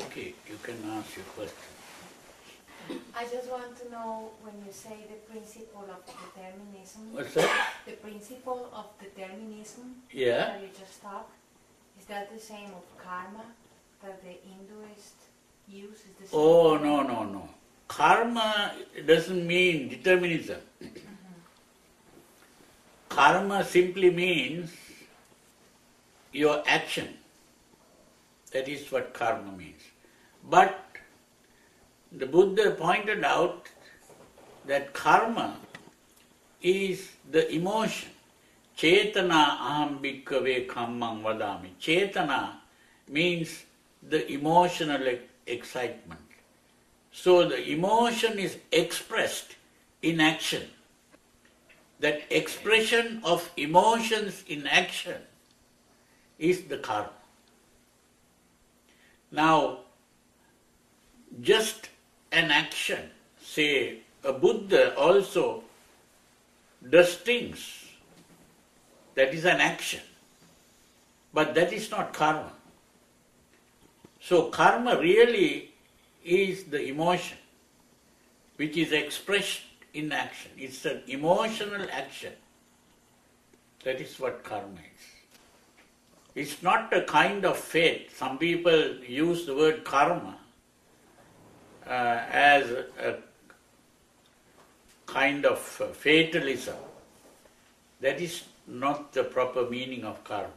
Okay, you can ask your question. I just want to know when you say the principle of determinism. What's that? The principle of determinism Yeah. that you just taught, is that the same of karma that the Hinduist use? Is the same? Oh, no. Karma doesn't mean determinism. Karma simply means your action. That is what karma means. But the Buddha pointed out that karma is the emotion. Chetana aham bhikkhave kammam vadami. Chetana means the emotional excitement. So the emotion is expressed in action. That expression of emotions in action is the karma. Now, just an action, say a Buddha also does things, that is an action, but that is not karma. So karma really is the emotion which is expressed in action. It's an emotional action. That is what karma is. It's not a kind of fate. Some people use the word karma as a kind of fatalism. That is not the proper meaning of karma.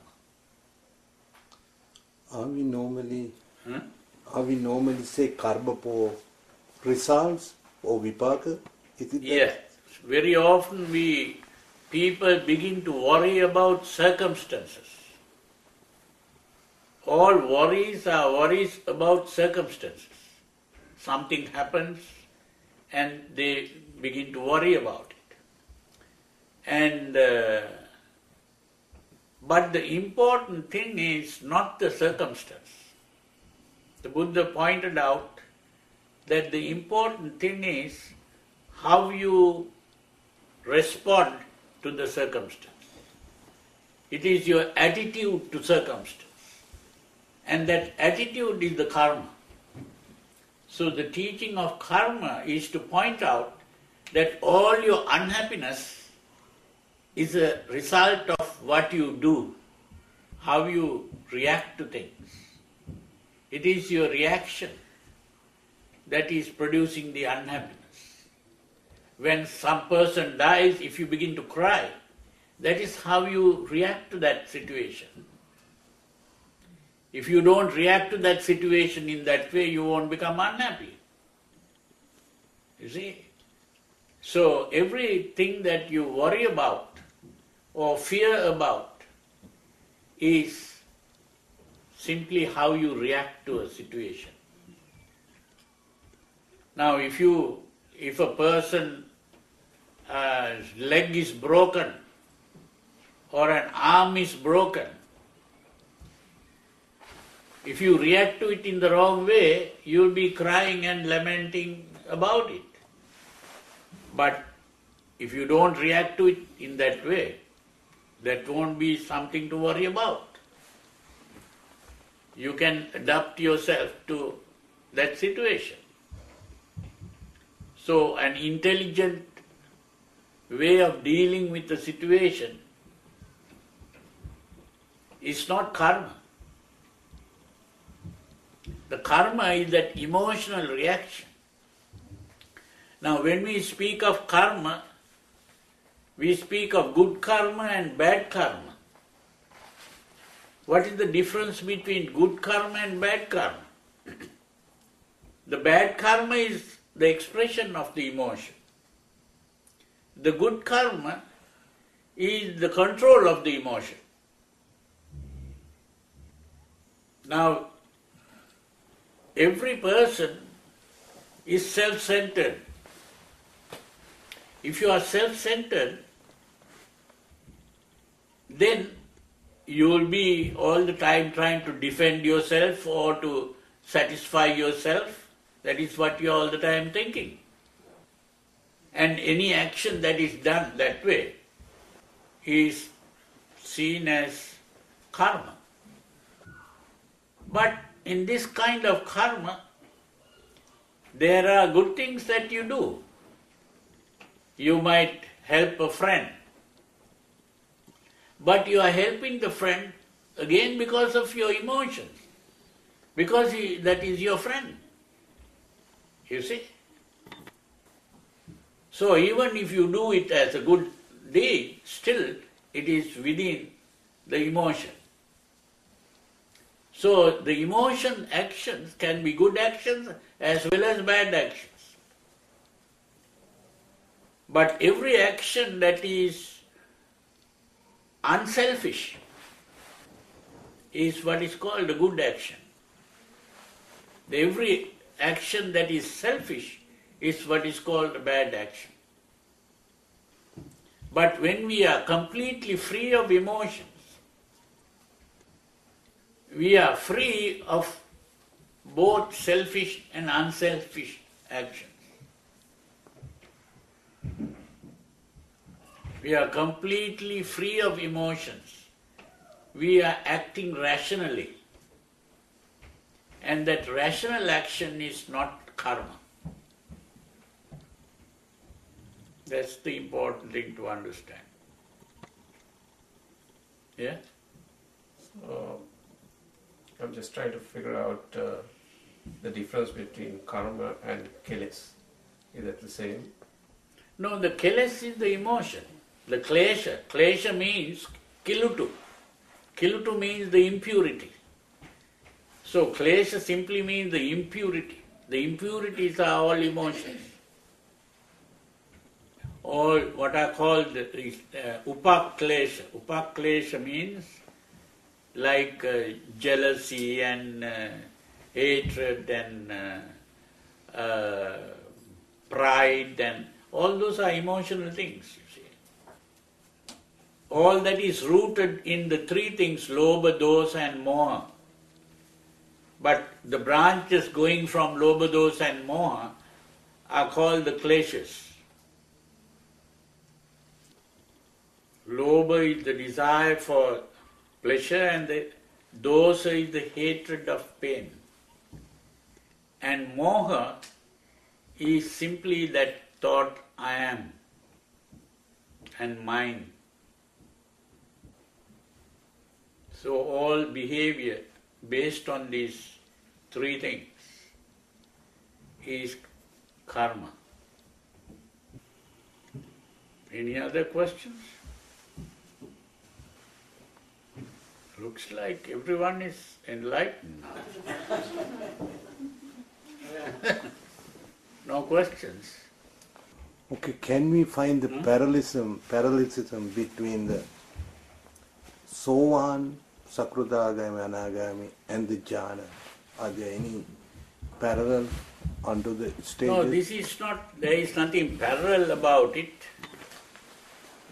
Are we normally say karma for results or vipaka? Is it Yes. Very often people begin to worry about circumstances. All worries are worries about circumstances. Something happens and they begin to worry about it. And but the important thing is not the circumstance. The Buddha pointed out that the important thing is how you respond to the circumstance. It is your attitude to circumstance. And that attitude is the karma. So the teaching of karma is to point out that all your unhappiness is a result of what you do, how you react to things. It is your reaction that is producing the unhappiness. When some person dies, if you begin to cry, that is how you react to that situation. If you don't react to that situation in that way, you won't become unhappy. You see? So everything that you worry about or fear about is simply how you react to a situation. Now if a person's leg is broken or an arm is broken, if you react to it in the wrong way, you'll be crying and lamenting about it. But if you don't react to it in that way, that won't be something to worry about. You can adapt yourself to that situation. So an intelligent way of dealing with the situation is not karma. The karma is that emotional reaction. Now when we speak of karma, we speak of good karma and bad karma. What is the difference between good karma and bad karma? The bad karma is the expression of the emotion. The good karma is the control of the emotion. Now, every person is self-centered. If you are self-centered, then you will be all the time trying to defend yourself or to satisfy yourself. That is what you are all the time thinking. And any action that is done that way is seen as karma. But in this kind of karma, there are good things that you do. You might help a friend, but you are helping the friend again because of your emotions, because that is your friend. You see? So even if you do it as a good deed, still it is within the emotion. So the emotion actions can be good actions as well as bad actions. But every action that is unselfish is what is called a good action. Every action that is selfish is what is called a bad action. But when we are completely free of emotions, we are free of both selfish and unselfish actions. We are completely free of emotions. We are acting rationally. And that rational action is not karma. That's the important thing to understand. Yeah? I'm just trying to figure out the difference between karma and keles. Is that the same? No, the keles is the emotion. The klesha. Klesha means kilutu. Kilutu means the impurity. So klesha simply means the impurity. The impurities are all emotions. All what are called upaklesha. Upaklesha means like jealousy and hatred and pride, and all those are emotional things, you see. All that is rooted in the three things, lobha, dosa and moha. But the branches going from lobha, dosa and moha are called the kleshas. Lobha is the desire for pleasure, and the dosa is the hatred of pain. And moha is simply that thought, I am, and mine. So all behavior based on these three things is karma. Any other questions? Looks like everyone is enlightened now. No questions. Okay, can we find the parallelism between the Sovan, Sakrudagami, Anagami and the Jhana? Are there any parallel onto the stages? No, this is not, there is nothing parallel about it.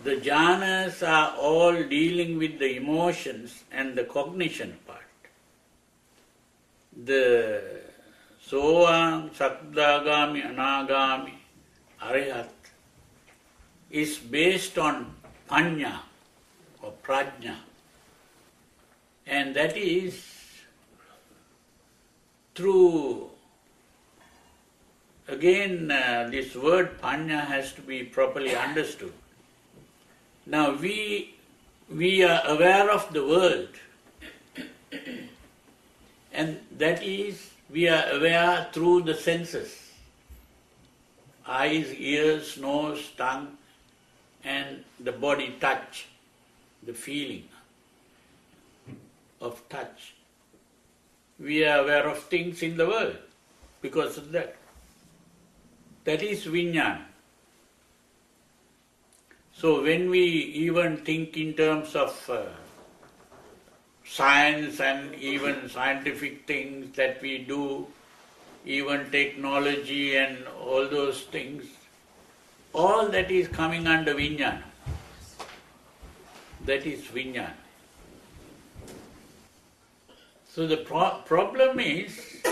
The jhanas are all dealing with the emotions and the cognition part. The Sovan, Sakrudagami, Anagami, Arihat is based on panya or prajna. And that is through, again, this word panya has to be properly understood. Now we are aware of the world, and that is, we are aware through the senses. Eyes, ears, nose, tongue, and the body touch, the feeling of touch. We are aware of things in the world because of that. That is vijnana. So when we even think in terms of science and even scientific things that we do, even technology and all those things, all that is coming under vijnana. That is vijnana. So the problem is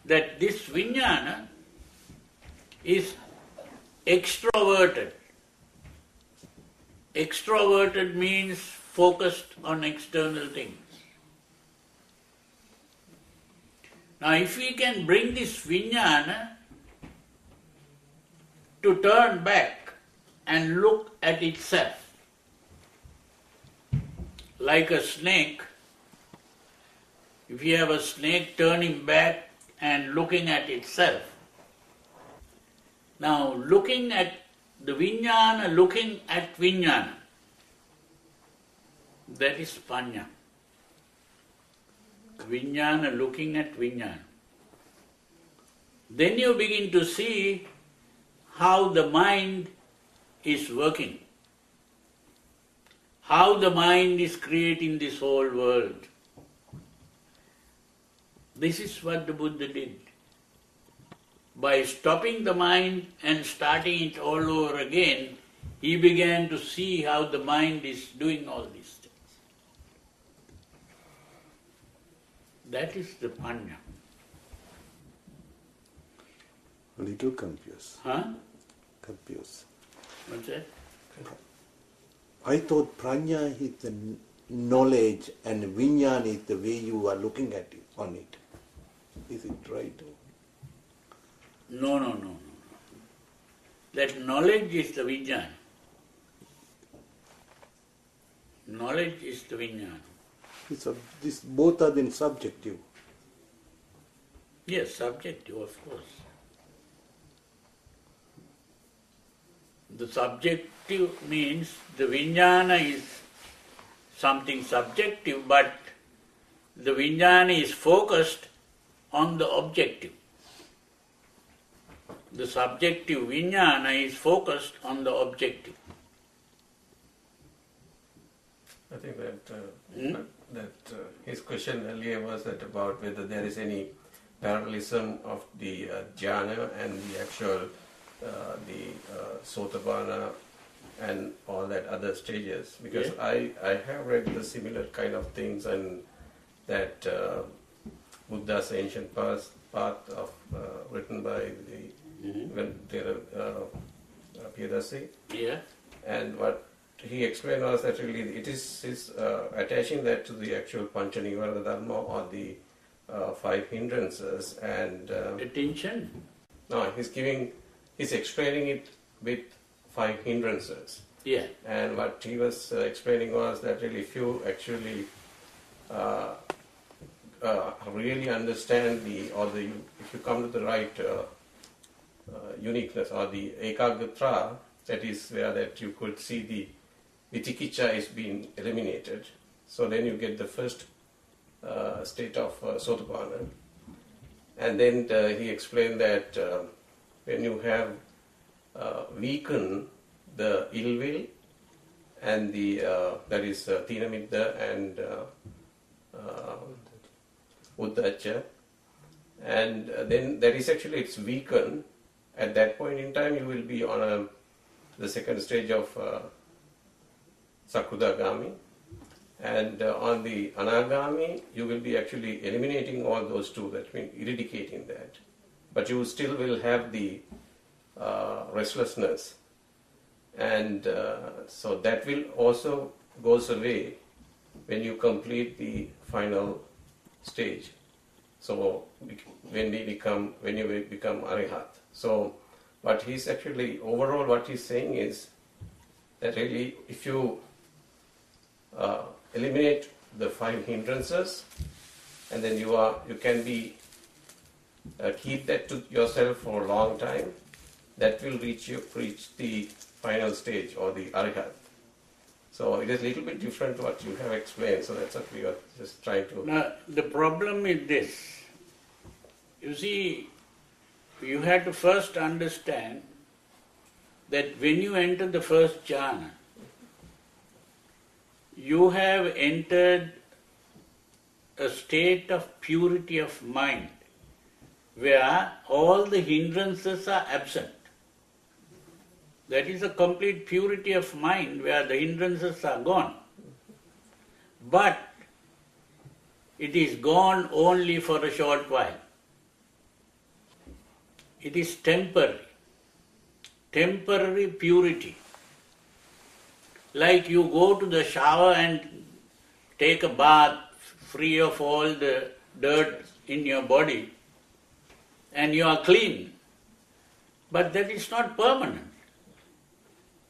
that this vijnana is extroverted. Extroverted means focused on external things. Now if we can bring this vijnana to turn back and look at itself, like a snake, if you have a snake turning back and looking at itself, now looking at the vijnana, looking at vijnana, that is panya. Vijnana looking at vijnana. Then you begin to see how the mind is working, how the mind is creating this whole world. This is what the Buddha did. By stopping the mind and starting it all over again, he began to see how the mind is doing all these things. That is the panya. A little confused. Huh? Confused. What's that? I thought prajna is the knowledge and vijnana is the way you are looking at it, on it. Is it right? No. That knowledge is the vijnana. Knowledge is the vijnana. This both are then subjective. Yes, subjective, of course. The subjective means the vijnana is something subjective, but the vijnana is focused on the objective. The subjective vijnana is focused on the objective. I think that his question earlier was that about whether there is any parallelism of the jhana and the actual sotapanna and all that other stages, because I have read the similar kind of things, and that Buddha's ancient path of written by the Piyadasi, and what he explained was that really it is attaching that to the actual Pancha Nivarana Dharma or the 5 hindrances, and Attention. no, he's explaining it with 5 hindrances. Yeah. And what he was explaining was that really if you actually really understand if you come to the right uniqueness or the ekagatra, that is where that you could see the vitikiccha is being eliminated. So then you get the first state of sotapanna. And then he explained that when you have weakened the ill will and the that is tinamidda and uddhacha, and then that is actually it's weakened. At that point in time, you will be on the second stage of Sakudagami, and on the Anagami, you will be actually eliminating all those two, that means eradicating that. But you still will have the restlessness, and so that will also goes away when you complete the final stage. So when you become Arihat. So what he's actually, overall what he's saying is that really if you eliminate the 5 hindrances, and then you can be keep that to yourself for a long time, that will reach the final stage or the Arihat. So it is a little bit different to what you have explained, so that's what we are just trying to... Now, the problem is this. You see, you have to first understand that when you enter the first jhana, you have entered a state of purity of mind where all the hindrances are absent. That is a complete purity of mind where the hindrances are gone. But it is gone only for a short while. It is temporary purity. Like you go to the shower and take a bath free of all the dirt in your body and you are clean. But that is not permanent.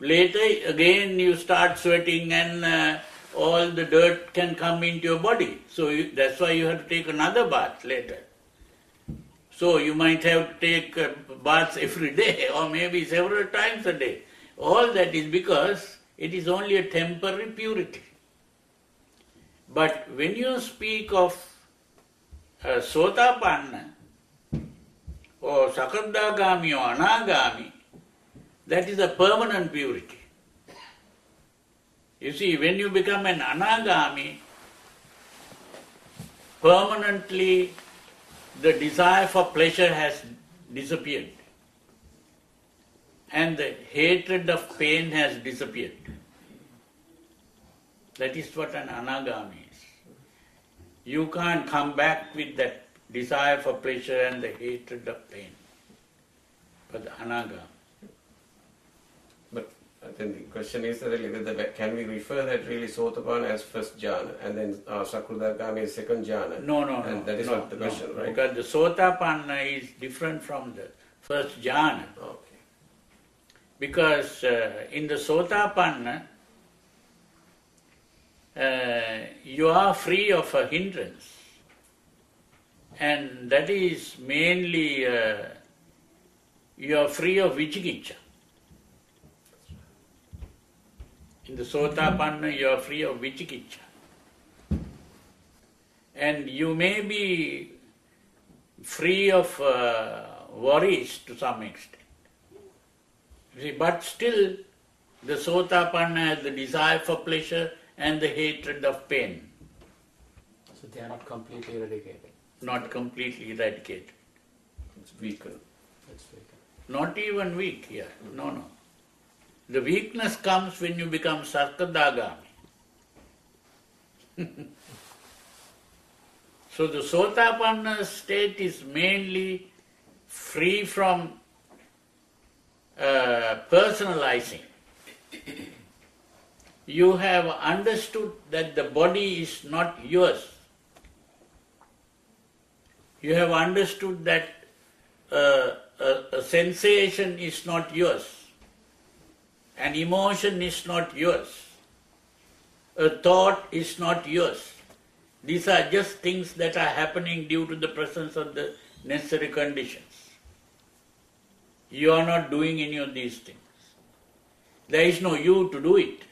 Later again you start sweating and all the dirt can come into your body. So that's why you have to take another bath later. So you might have to take baths every day or maybe several times a day. All that is because it is only a temporary purity. But when you speak of Sotapanna or Sakadagami or Anagami, that is a permanent purity. You see, when you become an Anagami, permanently the desire for pleasure has disappeared and the hatred of pain has disappeared. That is what an Anagami is. You can't come back with that desire for pleasure and the hatred of pain for the Anagami. But then the question is really whether can we refer that really Sotapanna as first jhana and then Sakadagami as second jhana? No. And that is not the question, right? Because the Sotapanna is different from the first jhana. Okay. Because in the Sotapanna, you are free of a hindrance. And that is mainly, you are free of Vichikicha. In the Sotapanna, you are free of Vichikicha. And you may be free of worries to some extent. See, but still, the Sotapanna has the desire for pleasure and the hatred of pain. So they are not completely eradicated. Not completely eradicated. It's weakened. That's weakened. Not even weak here. No. The weakness comes when you become Sakadagami. So the Sotapanna state is mainly free from personalizing. You have understood that the body is not yours. You have understood that a sensation is not yours. An emotion is not yours. A thought is not yours. These are just things that are happening due to the presence of the necessary conditions. You are not doing any of these things. There is no you to do it,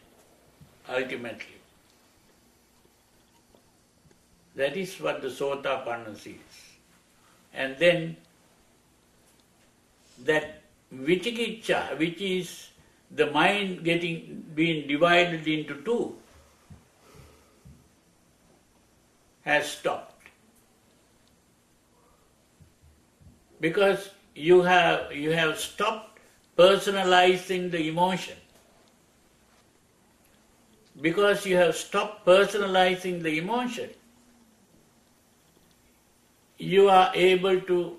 ultimately. That is what the Sotapanna sees. And then that Vichikicha, which is the mind being divided into two, has stopped. Because you have stopped personalizing the emotion. Because you have stopped personalizing the emotion, you are able to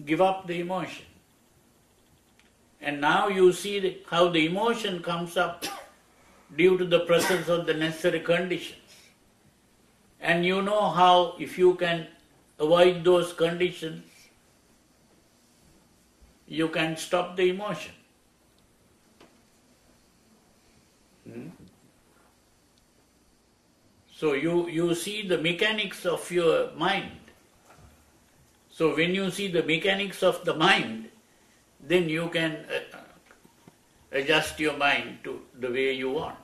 give up the emotion. And now you see how the emotion comes up due to the presence of the necessary conditions. And you know how, if you can avoid those conditions, you can stop the emotion. So you see the mechanics of your mind. So when you see the mechanics of the mind, then you can adjust your mind to the way you want.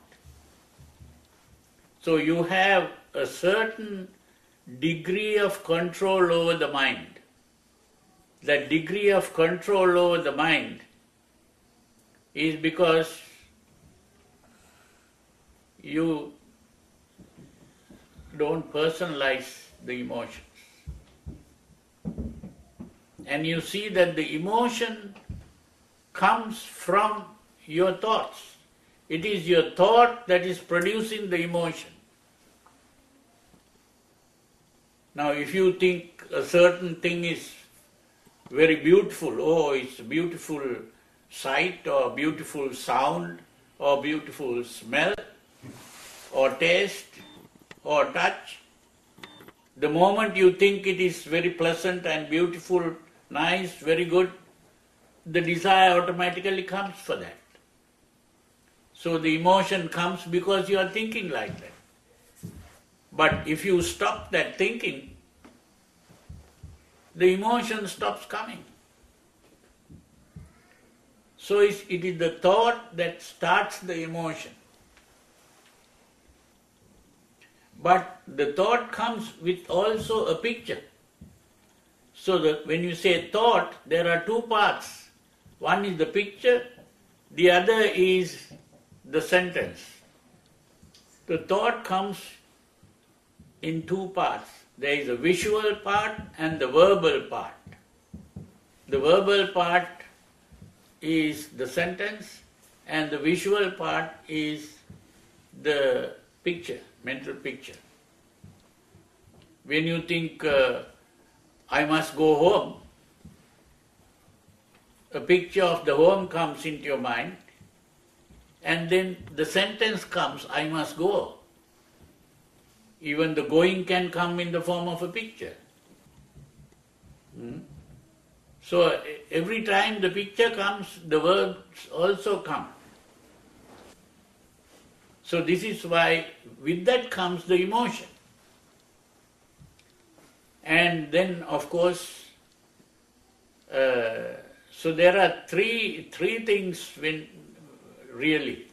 So you have a certain degree of control over the mind. That degree of control over the mind is because you don't personalize the emotions. And you see that the emotion comes from your thoughts. It is your thought that is producing the emotion. Now, if you think a certain thing is very beautiful, it's a beautiful sight or beautiful sound or beautiful smell or taste or touch, The moment you think it is very pleasant and beautiful, nice, very good, the desire automatically comes for that. So the emotion comes because you are thinking like that. But if you stop that thinking, the emotion stops coming. So it is the thought that starts the emotion. But the thought comes with also a picture. So that when you say thought, there are two parts. One is the picture, the other is the sentence. The thought comes in two parts. There is a visual part and the verbal part. The verbal part is the sentence and the visual part is the picture, mental picture. When you think, I must go home, a picture of the home comes into your mind, and then the sentence comes, I must go. Even the going can come in the form of a picture. So every time the picture comes, the words also come. So this is why with that comes the emotion. And then of course, so there are three things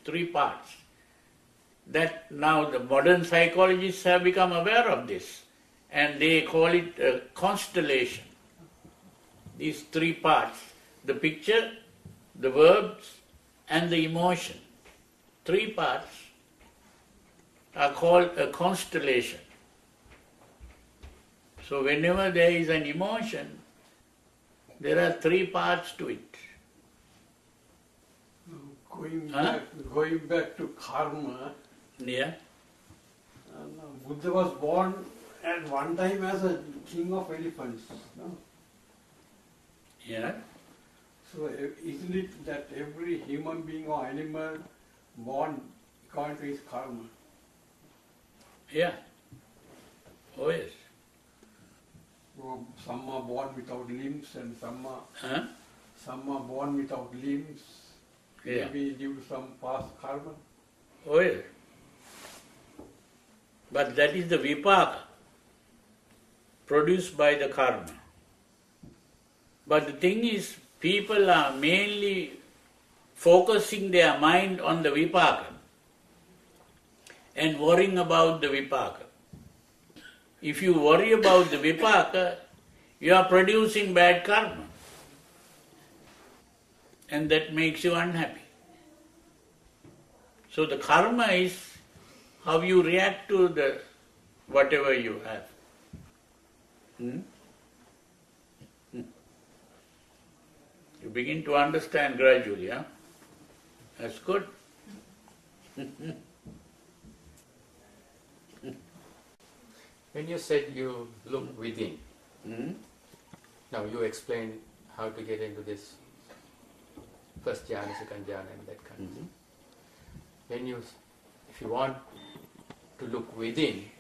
three parts. That now the modern psychologists have become aware of this and they call it a constellation. These three parts, the picture, the verbs and the emotion. Three parts are called a constellation. So whenever there is an emotion, there are three parts to it. Going back to karma, Yeah. Buddha was born at one time as a king of elephants. No? Yeah. So isn't it that every human being or animal born according to his karma? Yeah. Oh yes. Some are born without limbs and some Huh? are born without limbs. Yeah. Maybe due to some past karma. Oh yes. But that is the vipaka produced by the karma. But the thing is, people are mainly focusing their mind on the vipaka and worrying about the vipaka. If you worry about the vipaka, you are producing bad karma. And that makes you unhappy. So the karma is how you react to the whatever you have. You begin to understand gradually, huh? That's good. When you said you look within, now you explained how to get into this first jhana, second jhana and that kind of thing. If you want to look within,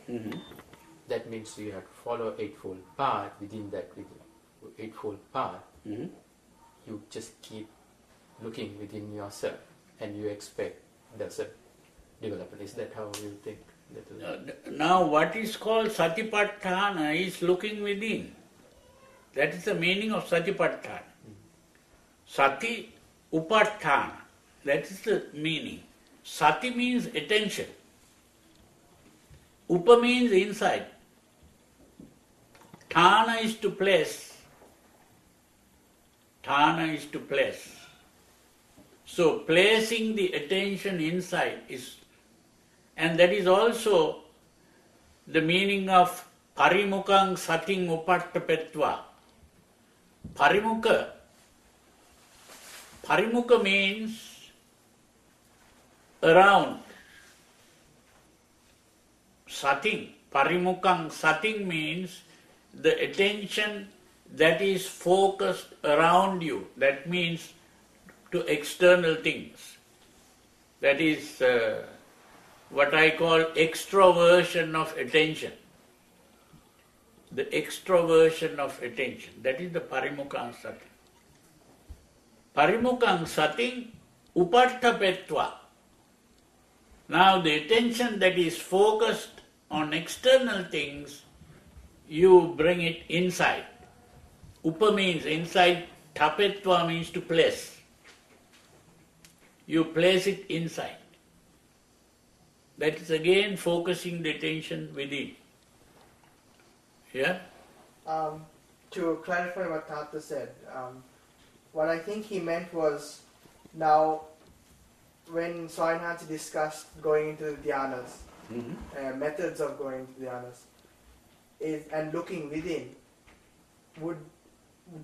that means you have to follow Eightfold Path. Within that Eightfold Path, you just keep looking within yourself and you expect there's a development. Is that how you think? Now what is called satipatthana is looking within. That is the meaning of satipatthana. Sati upatthana. That is the meaning. Sati means attention. Upa means inside. Thana is to place. Thana is to place. So placing the attention inside is, and that is also the meaning of parimukang sating upattapetva. Parimukha means around. Sating, parimukang sating means the attention that is focused around you. That means to external things. That is what I call extroversion of attention. the extroversion of attention. That is the parimukhaṃ sati. Parimukhaṃ sati uparthapetva. Now the attention that is focused on external things, you bring it inside. Upa means inside, tapetva means to place. You place it inside. That is again focusing the attention within. Yeah? To clarify what Tata said, what I think he meant was, now when Swami discussed going into the dhyanas, methods of going into dhyanas, and looking within,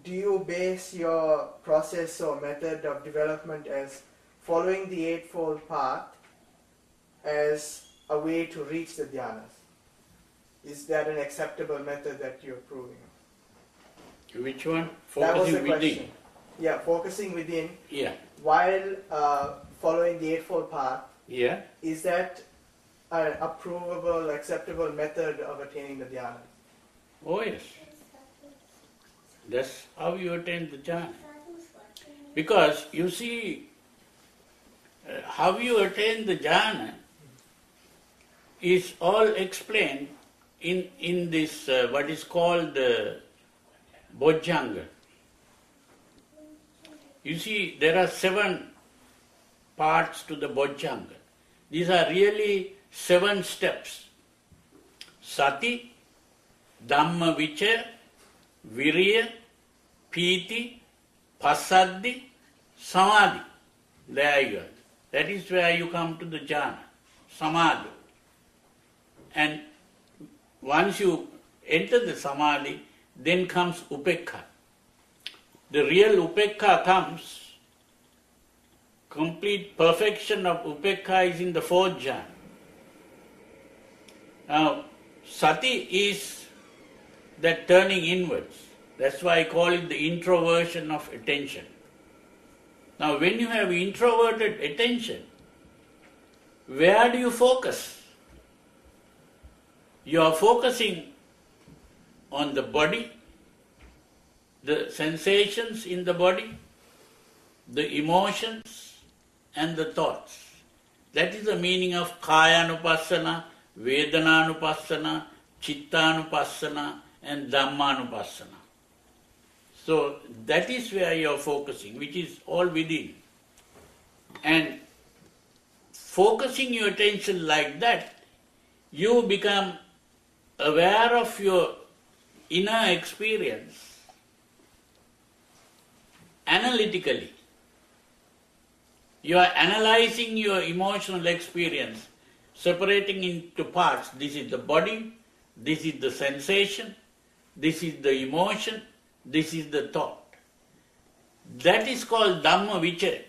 do you base your process or method of development as following the Eightfold Path as a way to reach the dhyanas? Is that an acceptable method that you're proving? Which one? That was the Focusing within. question. Yeah, focusing within. Yeah. While following the Eightfold Path, Yeah. is that an approvable, acceptable method of attaining the dhyana? Oh yes. That's how you attain the jhana. Because you see, how you attain the jhana is all explained in this what is called Bojjhanga. You see, there are 7 parts to the Bojjhanga. These are really 7 steps. Sati, Dhamma Vichaya, Viriya, Pīti, Passaddi, Samadhi. There you go. That is where you come to the jhana, Samadhi. And once you enter the Samadhi, then comes Upekkha. The real Upekkha comes, complete perfection of Upekkha is in the 4th jhana. Now, Sati is that turning inwards. That's why I call it the introversion of attention. Now, when you have introverted attention, where do you focus? You are focusing on the body, the sensations in the body, the emotions and the thoughts. That is the meaning of Kaya-anupassana, Vedana-anupassana, Chitta-anupassana and Dhamma-anupassana. So that is where you are focusing, which is all within. And focusing your attention like that, you become aware of your inner experience analytically. You are analyzing your emotional experience, separating into parts. This is the body, this is the sensation, this is the emotion, this is the thought. That is called Dhamma Vichaya.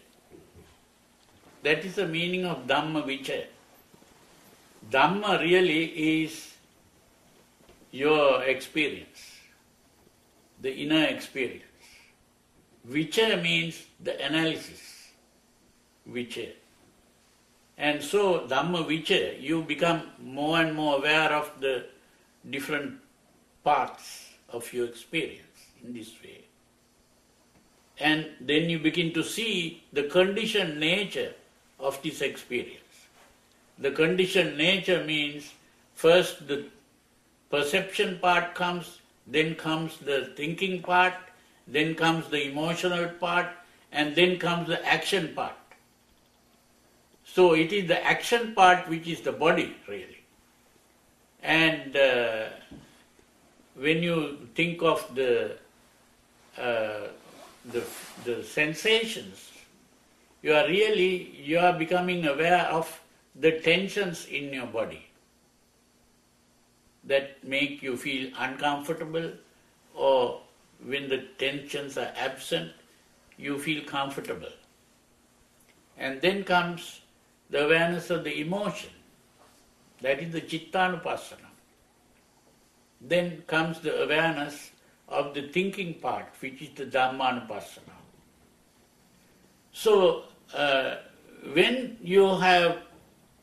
That is the meaning of Dhamma Vichaya. Dhamma really is your experience, the inner experience. Vichaya means the analysis. Vichaya. And so Dhamma Vichaya, you become more and more aware of the different parts of your experience in this way. And then you begin to see the conditioned nature of this experience. The conditioned nature means first the perception part comes, then comes the thinking part, then comes the emotional part, and then comes the action part. So it is the action part which is the body really. And when you think of the sensations, you are becoming aware of the tensions in your body that make you feel uncomfortable, or when the tensions are absent, you feel comfortable. And then comes the awareness of the emotion. That is the Chitta-anupassana. Then comes the awareness of the thinking part, which is the Dhamma-anupassana. So, when you have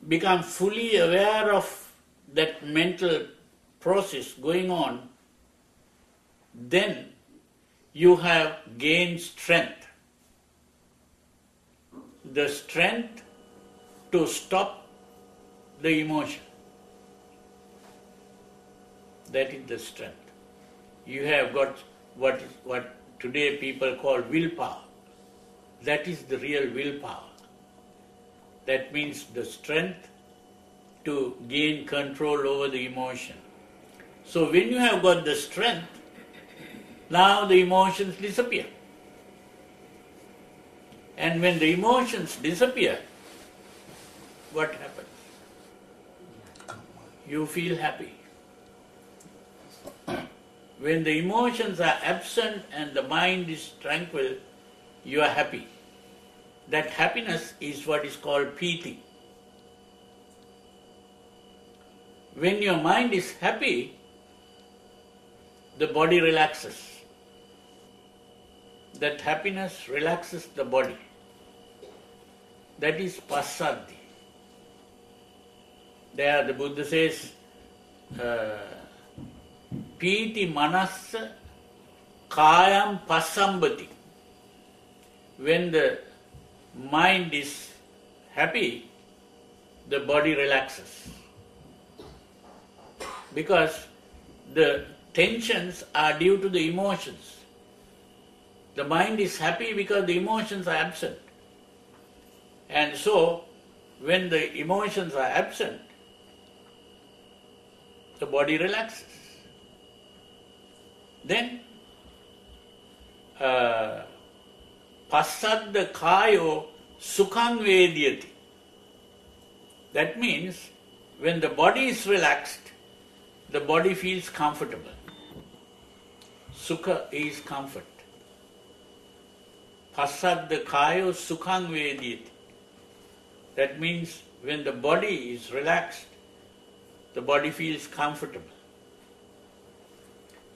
become fully aware of that mental process going on then you have gained strength. The strength to stop the emotion. That is the strength. You have got what today people call willpower. That is the real willpower. That means the strength to gain control over the emotion. So when you have got the strength, now the emotions disappear. And when the emotions disappear, what happens? You feel happy. When the emotions are absent and the mind is tranquil, you are happy. That happiness is what is called piti. When your mind is happy, the body relaxes. That happiness relaxes the body. That is passaddhi. There the Buddha says, Piti manassa kayam passambati. When the mind is happy, the body relaxes. Because the tensions are due to the emotions. The mind is happy because the emotions are absent. And so, when the emotions are absent, the body relaxes. Then, passadda kayo sukhang vedyati. That means, when the body is relaxed, the body feels comfortable. Sukha is comfort. Passadda kayo sukhang vedyati. That means when the body is relaxed, the body feels comfortable.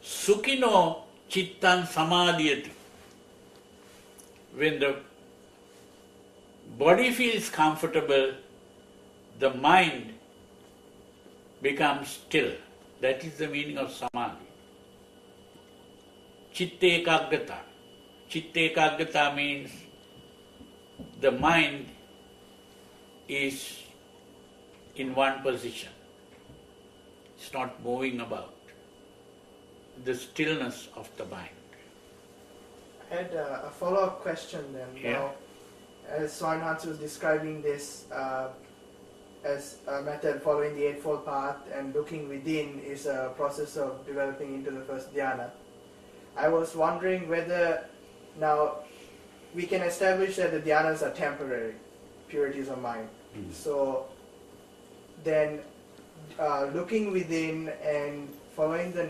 Sukhino chittan samadhyati. When the body feels comfortable, the mind becomes still. That is the meaning of samadhi. Chitte ekagrata. Chitte ekagrata means the mind is in one position. It's not moving about. The stillness of the mind. I had a follow-up question then. Yeah. Now, as Swaminatha was describing this as a method following the Eightfold Path and looking within is a process of developing into the first dhyana, I was wondering whether now we can establish that the dhyanas are temporary, purities of mind. So then looking within and following the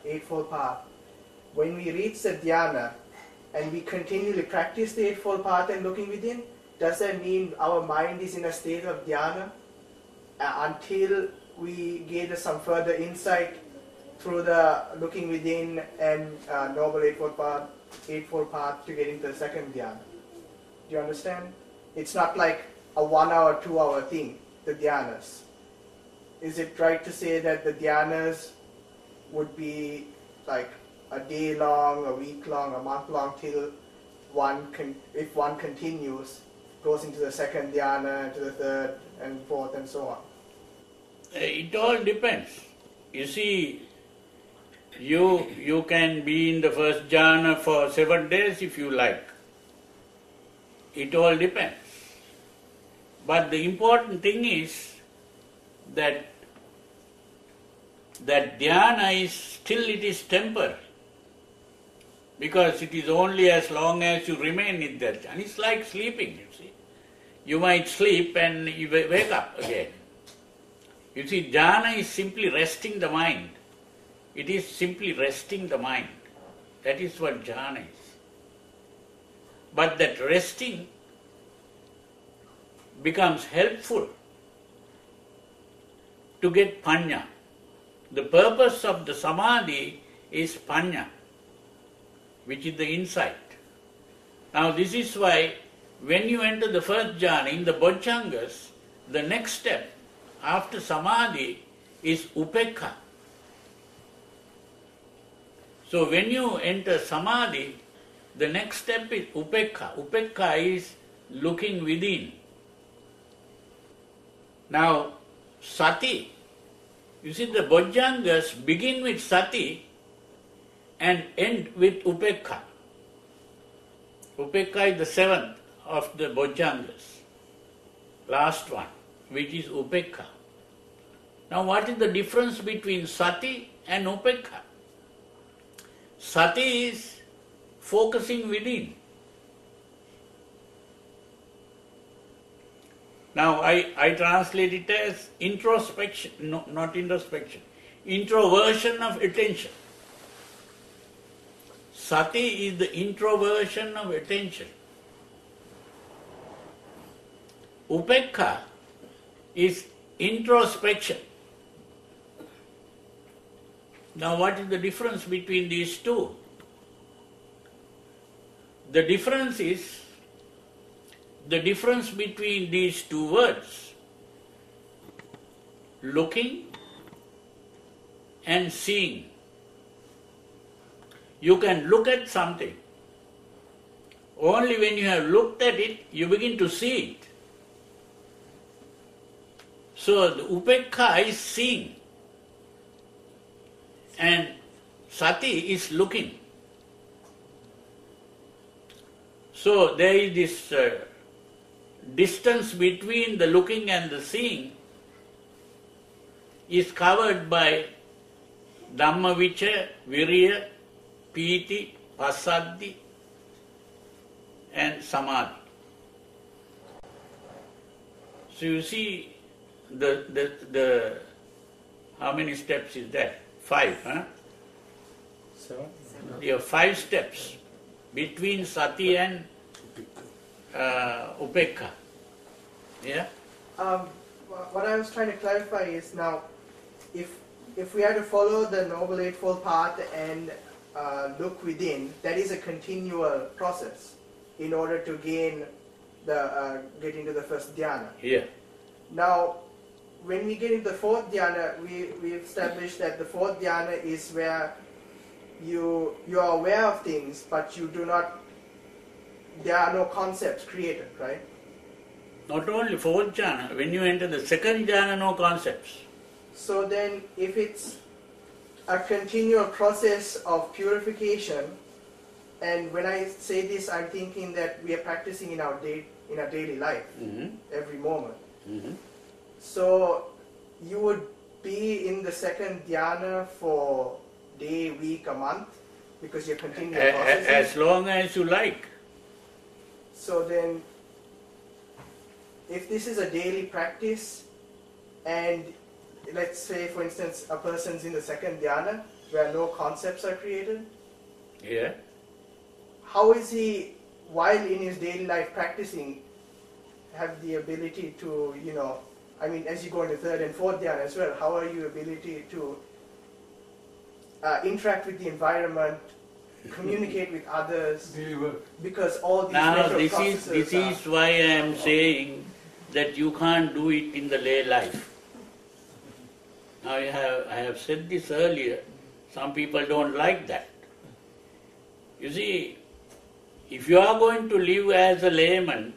Eightfold Path, when we reach the dhyana and we continually practice the Eightfold Path and looking within, does that mean our mind is in a state of dhyana until we gain some further insight through the looking within and Noble Eightfold Path to get into the second dhyana? Do you understand? It's not like a 1 hour, 2 hour thing, the dhyanas. Is it right to say that the dhyanas would be like a day long, a week long, a month long till if one continues, goes into the second dhyana, to the third and fourth and so on? It all depends. You see, you can be in the first jhana for 7 days if you like. It all depends. But the important thing is that dhyana is still, it is temporary. Because it is only as long as you remain in that jhana. It's like sleeping, you see. You might sleep and you wake up again. You see, jhana is simply resting the mind. It is simply resting the mind. That is what jhana is. But that resting becomes helpful to get panya. The purpose of the samadhi is panya, which is the insight. Now this is why when you enter the first jhana in the bojjhangas, the next step after samadhi is upekha. So when you enter samadhi, the next step is upekha. Upekha is looking within. Now, sati, you see the bojjhangas begin with sati and end with upekha. Upekha is the seventh of the bojjhangas, last one, which is upekha. Now what is the difference between sati and upekha? Sati is focusing within. Now I translate it as introspection, no, not introspection, introversion of attention. Sati is the introversion of attention. Upekha is introspection. Now what is the difference between these two? The difference is the difference between these two words, looking and seeing. You can look at something. Only when you have looked at it, you begin to see it. So the upekha is seeing and sati is looking. So there is this distance between the looking and the seeing is covered by Dhammavicaya, Viriya, Piti, Passaddhi and Samadhi. So you see the how many steps is that? 5, huh? 7. You have 5 steps between sati and upekha. Yeah? What I was trying to clarify is now, if we are to follow the Noble Eightfold Path and look within, that is a continual process in order to get into the first dhyana. Yeah. Now, when we get into the fourth dhyana, we've established that the fourth dhyana is where you are aware of things, but you do not, there are no concepts created, right? Not only fourth jhana, when you enter the second jhana, no concepts. So then, if it's a continual process of purification, and when I say this, I'm thinking that we are practicing in our daily life, every moment. So you would be in the second dhyana for day, week, a month, because you're continuing processing. As long as you like. So then, if this is a daily practice, and let's say, for instance, a person's in the second dhyana, where no concepts are created, Yeah. how is he, while in his daily life practicing, have the ability to, I mean, as you go into third and fourth dhyana as well, how are you ability to interact with the environment, communicate with others, Daily work. because all these Now mental this processes is why I am saying that you can't do it in the lay life. Now I have said this earlier. Some people don't like that. You see, if you are going to live as a layman,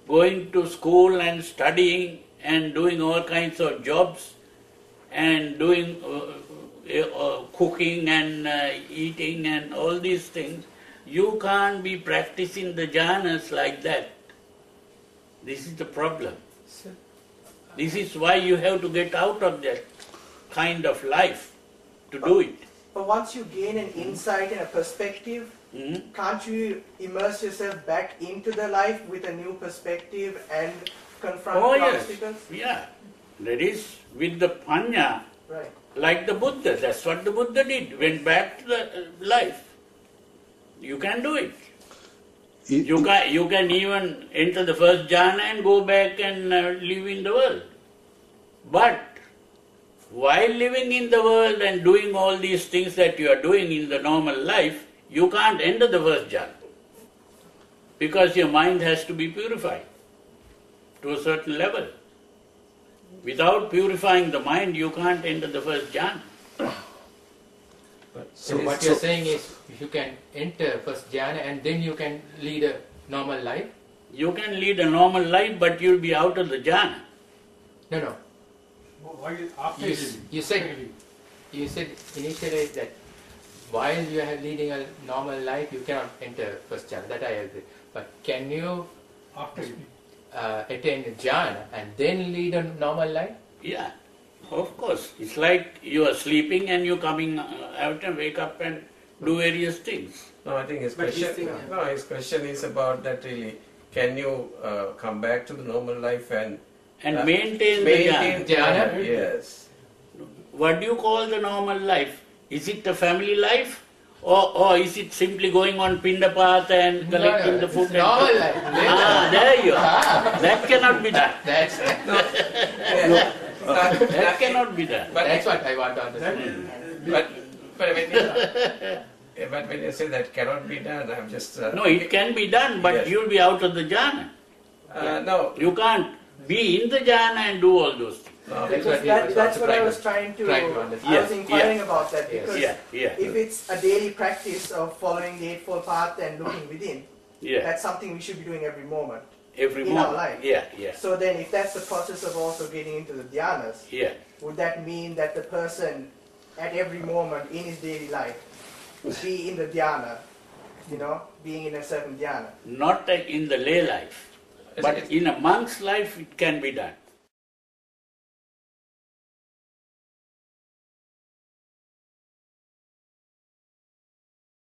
going to school and studying and doing all kinds of jobs and doing cooking and eating and all these things, you can't be practicing the jhanas like that. This is the problem. This is why you have to get out of that kind of life to do it. But once you gain an insight and a perspective, can't you immerse yourself back into the life with a new perspective and confront the obstacles? Yeah. That is with the panya, Right. like the Buddha. That's what the Buddha did. Went back to the life. You can do it. You can even enter the first jhana and go back and live in the world. But while living in the world and doing all these things that you are doing in the normal life, you can't enter the first jhana. Because your mind has to be purified to a certain level. Without purifying the mind, you can't enter the first jhana. So what you're saying is you can enter first jhana and then you can lead a normal life? You can lead a normal life, but you'll be out of the jhana. No. Why after You said initially that while you are leading a normal life, you cannot enter first jhana. That I agree. But can you after attain jhana and then lead a normal life? Yeah, of course. It's like you are sleeping and you're coming out and wake up and do various things. No, I think his But he's question. thinking- No, his question is about that really. Can you come back to the normal life and Maintain the jhana. Jhana? Yes. What do you call the normal life? Is it the family life? Or is it simply going on Pindapath and collecting the food? Normal life. There you are. That cannot be done. That's That cannot be done. that's what I want to understand. But when you say that cannot be done, I'm just No, it can be done, but Yes. you'll be out of the jhana. no. You can't be in the jhana and do all those things. No. That's what he was That's also what I trying was to- trying to. trying to understand. I was Yes, inquiring about that Yes. because Yeah. if it's a daily practice of following the Eightfold Path and looking within, Yeah. that's something we should be doing every moment. Every in our moment. life. Yeah. So then, if that's the process of also getting into the dhyanas, Yeah. would that mean that the person at every moment in his daily life be in the dhyana, being in a certain dhyana? Not in the lay life, but in a monk's life it can be done.